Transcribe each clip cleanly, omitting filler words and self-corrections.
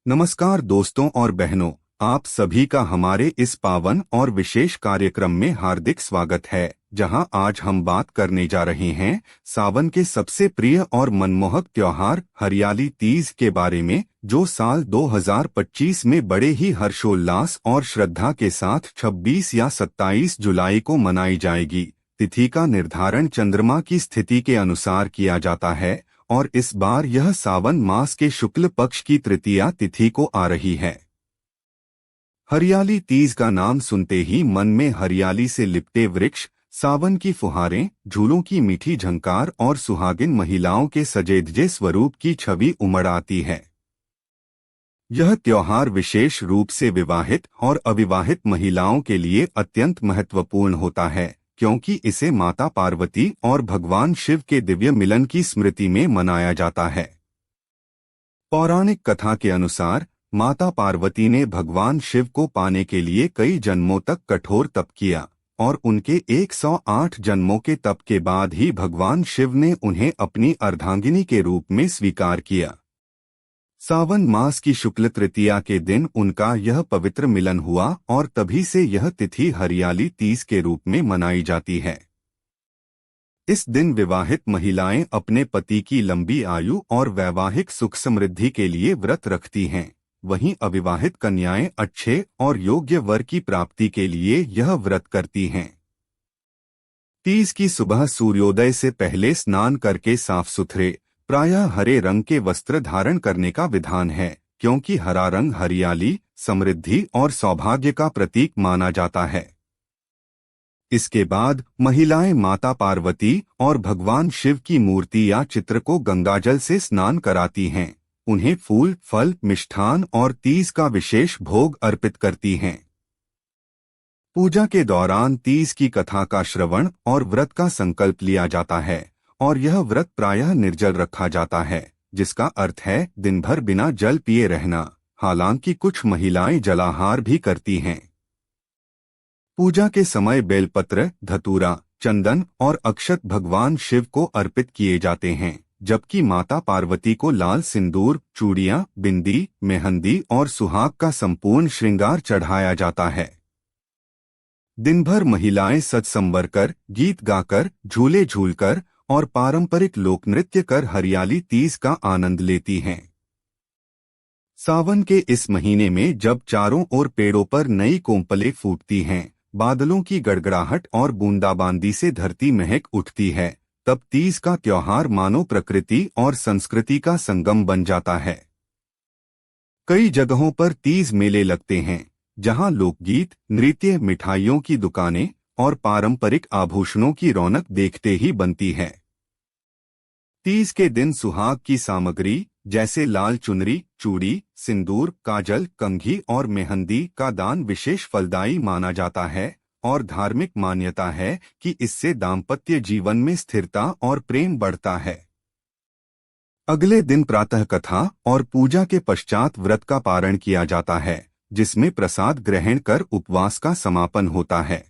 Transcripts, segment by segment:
नमस्कार दोस्तों और बहनों, आप सभी का हमारे इस पावन और विशेष कार्यक्रम में हार्दिक स्वागत है, जहां आज हम बात करने जा रहे हैं सावन के सबसे प्रिय और मनमोहक त्योहार हरियाली तीज के बारे में, जो साल 2025 में बड़े ही हर्षोल्लास और श्रद्धा के साथ 26 या 27 जुलाई को मनाई जाएगी। तिथि का निर्धारण चंद्रमा की स्थिति के अनुसार किया जाता है और इस बार यह सावन मास के शुक्ल पक्ष की तृतीया तिथि को आ रही है। हरियाली तीज का नाम सुनते ही मन में हरियाली से लिपटे वृक्ष, सावन की फुहारें, झूलों की मीठी झंकार और सुहागिन महिलाओं के सजेधजे स्वरूप की छवि उमड़ आती है। यह त्योहार विशेष रूप से विवाहित और अविवाहित महिलाओं के लिए अत्यंत महत्वपूर्ण होता है, क्योंकि इसे माता पार्वती और भगवान शिव के दिव्य मिलन की स्मृति में मनाया जाता है। पौराणिक कथा के अनुसार माता पार्वती ने भगवान शिव को पाने के लिए कई जन्मों तक कठोर तप किया और उनके 108 जन्मों के तप के बाद ही भगवान शिव ने उन्हें अपनी अर्धांगिनी के रूप में स्वीकार किया। सावन मास की शुक्ल तृतीया के दिन उनका यह पवित्र मिलन हुआ और तभी से यह तिथि हरियाली तीज के रूप में मनाई जाती है। इस दिन विवाहित महिलाएं अपने पति की लंबी आयु और वैवाहिक सुख समृद्धि के लिए व्रत रखती हैं, वहीं अविवाहित कन्याएं अच्छे और योग्य वर की प्राप्ति के लिए यह व्रत करती हैं। तीज की सुबह सूर्योदय से पहले स्नान करके साफ सुथरे, प्रायः हरे रंग के वस्त्र धारण करने का विधान है, क्योंकि हरा रंग हरियाली, समृद्धि और सौभाग्य का प्रतीक माना जाता है। इसके बाद महिलाएं माता पार्वती और भगवान शिव की मूर्ति या चित्र को गंगाजल से स्नान कराती हैं, उन्हें फूल, फल, मिष्ठान और तीज का विशेष भोग अर्पित करती हैं। पूजा के दौरान तीज की कथा का श्रवण और व्रत का संकल्प लिया जाता है और यह व्रत प्रायः निर्जल रखा जाता है, जिसका अर्थ है दिन भर बिना जल पिए रहना। हालांकि कुछ महिलाएं जलाहार भी करती हैं। पूजा के समय बेलपत्र, धतूरा, चंदन और अक्षत भगवान शिव को अर्पित किए जाते हैं, जबकि माता पार्वती को लाल सिंदूर, चूड़ियां, बिंदी, मेहंदी और सुहाग का संपूर्ण श्रृंगार चढ़ाया जाता है। दिन भर महिलाएं सज संवर कर, गीत गाकर, झूले झूलकर और पारंपरिक लोक नृत्य कर हरियाली तीज का आनंद लेती हैं। सावन के इस महीने में जब चारों ओर पेड़ों पर नई कोंपलें फूटती हैं, बादलों की गड़गड़ाहट और बूंदाबांदी से धरती महक उठती है, तब तीज का त्योहार मानो प्रकृति और संस्कृति का संगम बन जाता है। कई जगहों पर तीज मेले लगते हैं, जहां लोकगीत, नृत्य, मिठाइयों की दुकानें और पारंपरिक आभूषणों की रौनक देखते ही बनती है। तीज के दिन सुहाग की सामग्री जैसे लाल चुनरी, चूड़ी, सिंदूर, काजल, कंघी और मेहंदी का दान विशेष फलदायी माना जाता है और धार्मिक मान्यता है कि इससे दाम्पत्य जीवन में स्थिरता और प्रेम बढ़ता है। अगले दिन प्रातः कथा और पूजा के पश्चात व्रत का पारण किया जाता है, जिसमें प्रसाद ग्रहण कर उपवास का समापन होता है।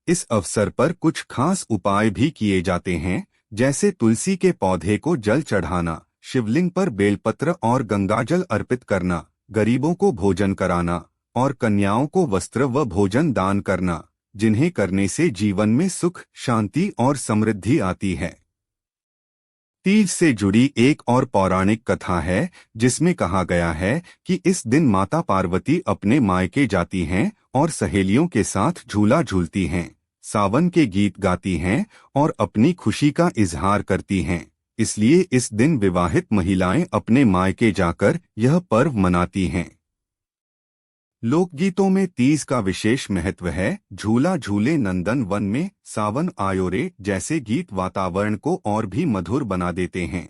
इस अवसर पर कुछ खास उपाय भी किए जाते हैं, जैसे तुलसी के पौधे को जल चढ़ाना, शिवलिंग पर बेलपत्र और गंगाजल अर्पित करना, गरीबों को भोजन कराना और कन्याओं को वस्त्र व भोजन दान करना, जिन्हें करने से जीवन में सुख, शांति और समृद्धि आती है। तीज से जुड़ी एक और पौराणिक कथा है, जिसमें कहा गया है कि इस दिन माता पार्वती अपने मायके जाती हैं और सहेलियों के साथ झूला झूलती हैं, सावन के गीत गाती हैं और अपनी खुशी का इजहार करती हैं। इसलिए इस दिन विवाहित महिलाएं अपने मायके जाकर यह पर्व मनाती हैं। लोकगीतों में तीज का विशेष महत्व है। झूला झूले नंदन वन में, सावन आयो रे जैसे गीत वातावरण को और भी मधुर बना देते हैं।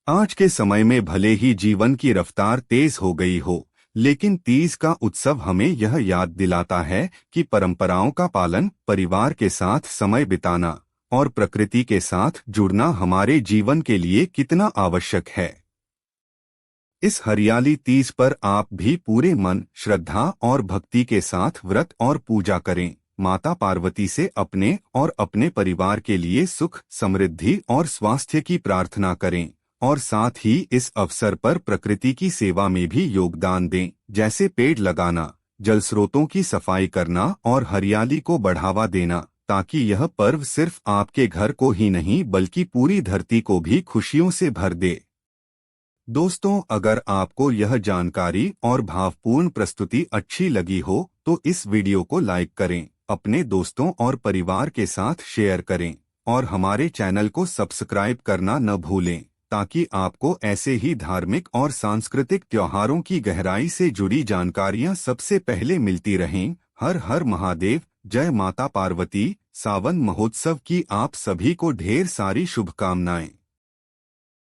आज के समय में भले ही जीवन की रफ्तार तेज हो गई हो, लेकिन तीज का उत्सव हमें यह याद दिलाता है कि परंपराओं का पालन, परिवार के साथ समय बिताना और प्रकृति के साथ जुड़ना हमारे जीवन के लिए कितना आवश्यक है। इस हरियाली तीज पर आप भी पूरे मन, श्रद्धा और भक्ति के साथ व्रत और पूजा करें। माता पार्वती से अपने और अपने परिवार के लिए सुख, समृद्धि और स्वास्थ्य की प्रार्थना करें और साथ ही इस अवसर पर प्रकृति की सेवा में भी योगदान दें, जैसे पेड़ लगाना, जल स्रोतों की सफाई करना और हरियाली को बढ़ावा देना, ताकि यह पर्व सिर्फ आपके घर को ही नहीं बल्कि पूरी धरती को भी खुशियों से भर दे। दोस्तों, अगर आपको यह जानकारी और भावपूर्ण प्रस्तुति अच्छी लगी हो तो इस वीडियो को लाइक करें, अपने दोस्तों और परिवार के साथ शेयर करें और हमारे चैनल को सब्सक्राइब करना न भूलें, ताकि आपको ऐसे ही धार्मिक और सांस्कृतिक त्योहारों की गहराई से जुड़ी जानकारियां सबसे पहले मिलती रहें। हर हर महादेव। जय माता पार्वती। सावन महोत्सव की आप सभी को ढेर सारी शुभकामनाएं।